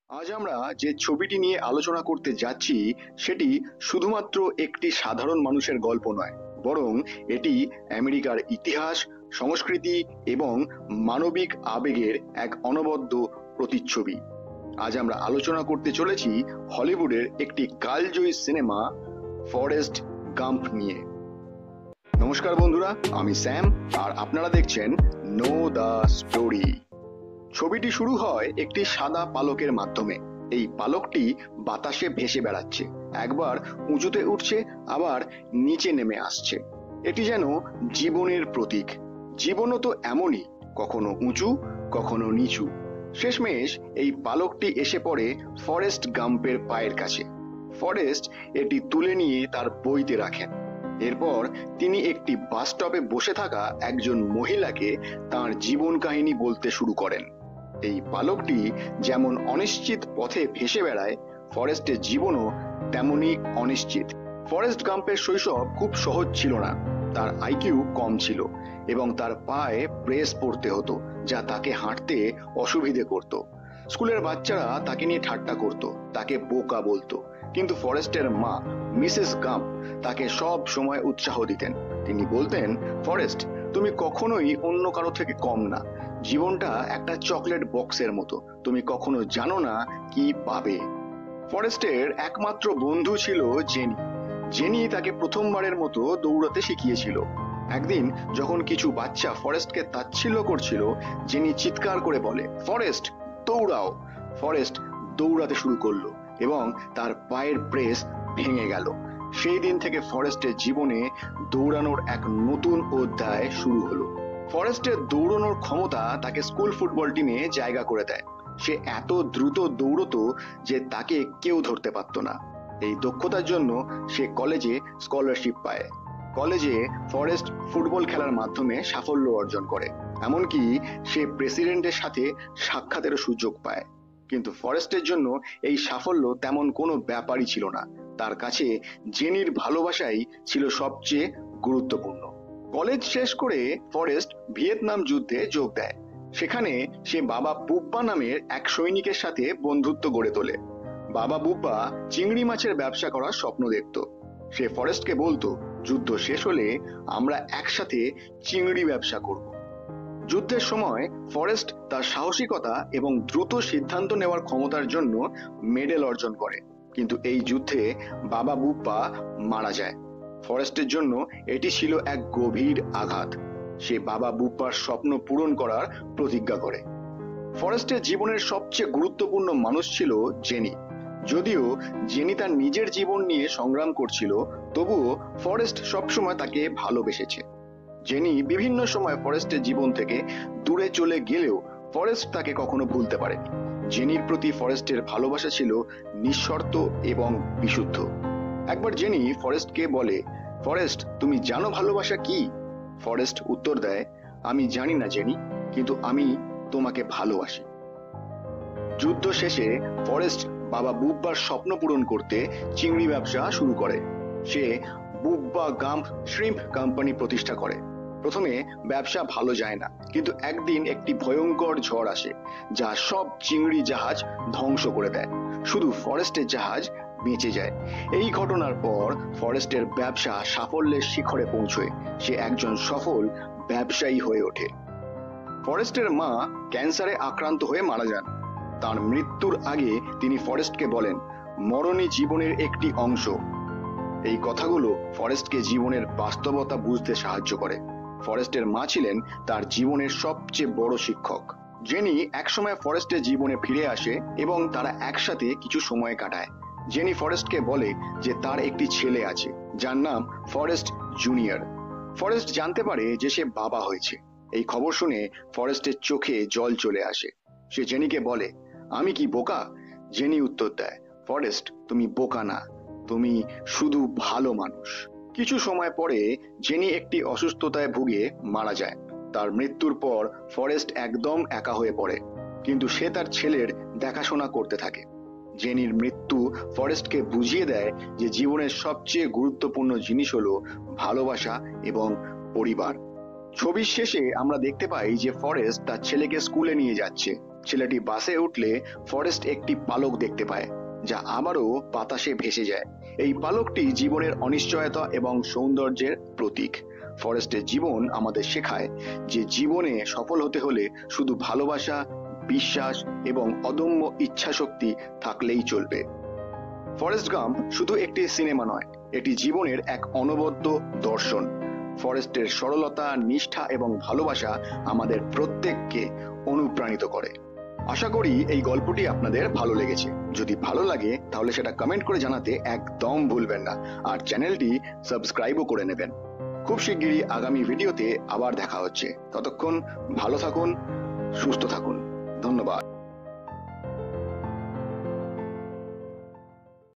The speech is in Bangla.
আজ আমরা যে ছবিটি নিয়ে আলোচনা করতে যাচ্ছি সেটি শুধুমাত্র একটি সাধারণ মানুষের গল্প নয়, বরং এটি আমেরিকার ইতিহাস, সংস্কৃতি এবং মানবিক আবেগের এক অনবদ্য প্রতিচ্ছবি। আজ আমরা আলোচনা করতে চলেছি হলিউডের একটি কালজয়ী সিনেমা ফরেস্ট গাম্প নিয়ে। নমস্কার বন্ধুরা, আমি স্যাম আর আপনারা দেখছেন নো দ্য স্টোরি। ছবিটি শুরু হয় একটি সাদা পালকের মাধ্যমে। এই পালকটি বাতাসে ভেসে বেড়াচ্ছে, একবার উঁচুতে উঠছে আবার নিচে নেমে আসছে। এটি যেন জীবনের প্রতীক। জীবনও তো এমনই, কখনো উঁচু কখনো নিচু। শেষমেশ এই পালকটি এসে পড়ে ফরেস্ট গাম্পের পায়ের কাছে। ফরেস্ট এটি তুলে নিয়ে তার বইতে রাখেন। এরপর তিনি একটি বাস স্টপে বসে থাকা একজন মহিলাকে তার জীবন কাহিনী বলতে শুরু করেন। এই পালকটি যেমন অনিশ্চিত পথে ভেসে বেড়ায়, ফরেস্টের জীবনও তেমনি অনিশ্চিত। ফরেস্ট গাম্পের শৈশব খুব সহজ ছিল না। তার আইকিউ কম ছিল এবং তার পায়ে ব্রেস পরতে হতো, যা তাকে হাঁটতে অসুবিধে করত। স্কুলের বাচ্চারা তাকে নিয়ে ঠাট্টা করত, তাকে বোকা বলতো। কিন্তু ফরেস্টের মা মিসেস গাম্প তাকে সব সময় উৎসাহ দিতেন। তিনি বলতেন, ফরেস্ট, তুমি কখনোই অন্য কারো থেকে কম না। জীবনটা একটা চকলেট বক্সের মতো, তুমি কখনো জানো না কি পাবে। ফরেস্টের একমাত্র বন্ধু ছিল জেনি। জেনি তাকে প্রথমবারের মতো দৌড়াতে শিখিয়েছিল। একদিন যখন কিছু বাচ্চা ফরেস্টকে তাচ্ছিল্য করছিল, জেনি চিৎকার করে বলে, ফরেস্ট দৌড়াও। ফরেস্ট দৌড়াতে শুরু করলো এবং তার পায়ের ব্রেস ভেঙে গেল। সেই দিন থেকে ফরেস্টের জীবনে দৌড়ানোর এক নতুন অধ্যায় শুরু হলো। ফরেস্টের দৌড়ানোর ক্ষমতা তাকে স্কুল ফুটবল টিমে জায়গা করে দেয়। সে এত দ্রুত দৌড়তো যে তাকে কেউ ধরতে পারত না। এই দক্ষতার জন্য সে কলেজে স্কলারশিপ পায়। কলেজে ফরেস্ট ফুটবল খেলার মাধ্যমে সাফল্য অর্জন করে, এমনকি সে প্রেসিডেন্টের সাথে সাক্ষাতেরও সুযোগ পায়। কিন্তু ফরেস্টের জন্য এই সাফল্য তেমন কোনো ব্যাপারই ছিল না। তার কাছে জেনির ভালোবাসাই ছিল সবচেয়ে গুরুত্বপূর্ণ। কলেজ শেষ করে ফরেস্ট ভিয়েতনাম যুদ্ধে যোগ দেয়। সেখানে সে বাবা বুব্বা নামের এক সৈনিকের সাথে বন্ধুত্ব গড়ে তোলে। বাবা বুব্বা চিংড়ি মাছের ব্যবসা করার স্বপ্ন দেখত। সে ফরেস্টকে বলতো, যুদ্ধ শেষ হলে আমরা একসাথে চিংড়ি ব্যবসা করব। যুদ্ধের সময় ফরেস্ট তার সাহসিকতা এবং দ্রুত সিদ্ধান্ত নেওয়ার ক্ষমতার জন্য মেডেল অর্জন করে। কিন্তু এই যুদ্ধে বাবা বুব্বা মারা যায়। ফরেস্টের জন্য এটি ছিল এক গভীর আঘাত। সে বাবা বুব্বার স্বপ্ন পূরণ করার প্রতিজ্ঞা করে। ফরেস্টের জীবনের সবচেয়ে গুরুত্বপূর্ণ মানুষ ছিল জেনি। যদিও জেনি তার নিজের জীবন নিয়ে সংগ্রাম করছিল, তবুও ফরেস্ট সবসময় তাকে ভালোবেসেছে। জেনি বিভিন্ন সময় ফরেস্টের জীবন থেকে দূরে চলে গেলেও ফরেস্ট তাকে কখনো ভুলতে পারেনি। জেনির প্রতি ফরেস্টের ভালোবাসা ছিল নিঃশর্ত এবং বিশুদ্ধ। একবার জেনি ফরেস্টকে বলে, ফরেস্ট, তুমি জানো ভালোবাসা কি? ফরেস্ট উত্তর দেয়, আমি জানি না জেনি, কিন্তু আমি তোমাকে ভালোবাসি। যুদ্ধ শেষে ফরেস্ট বাবা বুব্বার স্বপ্ন পূরণ করতে চিংড়ি ব্যবসা শুরু করে। সে বুব্বা গাম্প শ্রিম্প কোম্পানি প্রতিষ্ঠা করে। প্রথমে ব্যবসা ভালো যায় না, কিন্তু একদিন একটি ভয়ঙ্কর ঝড় আসে যা সব চিংড়ি জাহাজ ধ্বংস করে দেয়। শুধু ফরেস্টের জাহাজ বেঁচে যায়। এই ঘটনার পর ফরেস্টের ব্যবসা সাফল্যের শিখরে পৌঁছয়। সে একজন সফল ব্যবসায়ী হয়ে ওঠে। ফরেস্টের মা ক্যান্সারে আক্রান্ত হয়ে মারা যান। তার মৃত্যুর আগে তিনি ফরেস্টকে বলেন, মরণই জীবনের একটি অংশ। এই কথাগুলো ফরেস্টকে জীবনের বাস্তবতা বুঝতে সাহায্য করে। ফরেস্টের মা ছিলেন তার জীবনের সবচেয়ে বড় শিক্ষক। জেনি একসময় ফরেস্টের জীবনে ফিরে আসে এবং তারা একসাথে কিছু সময় কাটায়। জেনি ফরেস্টকে বলে যে তার একটি ছেলে আছে যার নাম ফরেস্ট জুনিয়র। ফরেস্ট জানতে পারে যে সে বাবা হয়েছে। এই খবর শুনে ফরেস্টের চোখে জল চলে আসে। সে জেনিকে বলে, আমি কি বোকা? জেনি উত্তর দেয়, ফরেস্ট, তুমি বোকা না, তুমি শুধু ভালো মানুষ। কিছু সময় পরে জেনি একটি অসুস্থতায় ভুগে মারা যায়। তার মৃত্যুর পর ফরেস্ট একদম একা হয়ে পড়ে, কিন্তু সে তার ছেলের দেখাশোনা করতে থাকে। জেনির মৃত্যু ফরেস্টকে বুঝিয়ে দেয় যে জীবনের সবচেয়ে গুরুত্বপূর্ণ জিনিস হলো ভালোবাসা এবং পরিবার। ছবির শেষে আমরা দেখতে পাই যে ফরেস্ট তার ছেলেকে স্কুলে নিয়ে যাচ্ছে। ছেলেটি বাসে উঠলে ফরেস্ট একটি পালক দেখতে পায়, যা আবারও বাতাসে ভেসে যায়। এই পালকটি জীবনের অনিশ্চয়তা এবং সৌন্দর্যের প্রতীক। ফরেস্টের জীবন আমাদের শেখায় যে জীবনে সফল হতে হলে শুধু ভালোবাসা, বিশ্বাস এবং অদম্য ইচ্ছাশক্তি থাকলেই চলবে। ফরেস্ট গাম্প শুধু একটি সিনেমা নয়, এটি জীবনের এক অনবদ্য দর্শন। ফরেস্টের সরলতা, নিষ্ঠা এবং ভালোবাসা আমাদের প্রত্যেককে অনুপ্রাণিত করে। আশা করি এই গল্পটি আপনাদের ভালো লেগেছে। যদি ভালো লাগে তাহলে সেটা কমেন্ট করে জানাতে একদম ভুলবেন না, আর চ্যানেলটি সাবস্ক্রাইবও করে নেবেন। খুব শিগগিরই আগামী ভিডিওতে আবার দেখা হচ্ছে। ততক্ষণ ভালো থাকুন, সুস্থ থাকুন। ধন্যবাদ।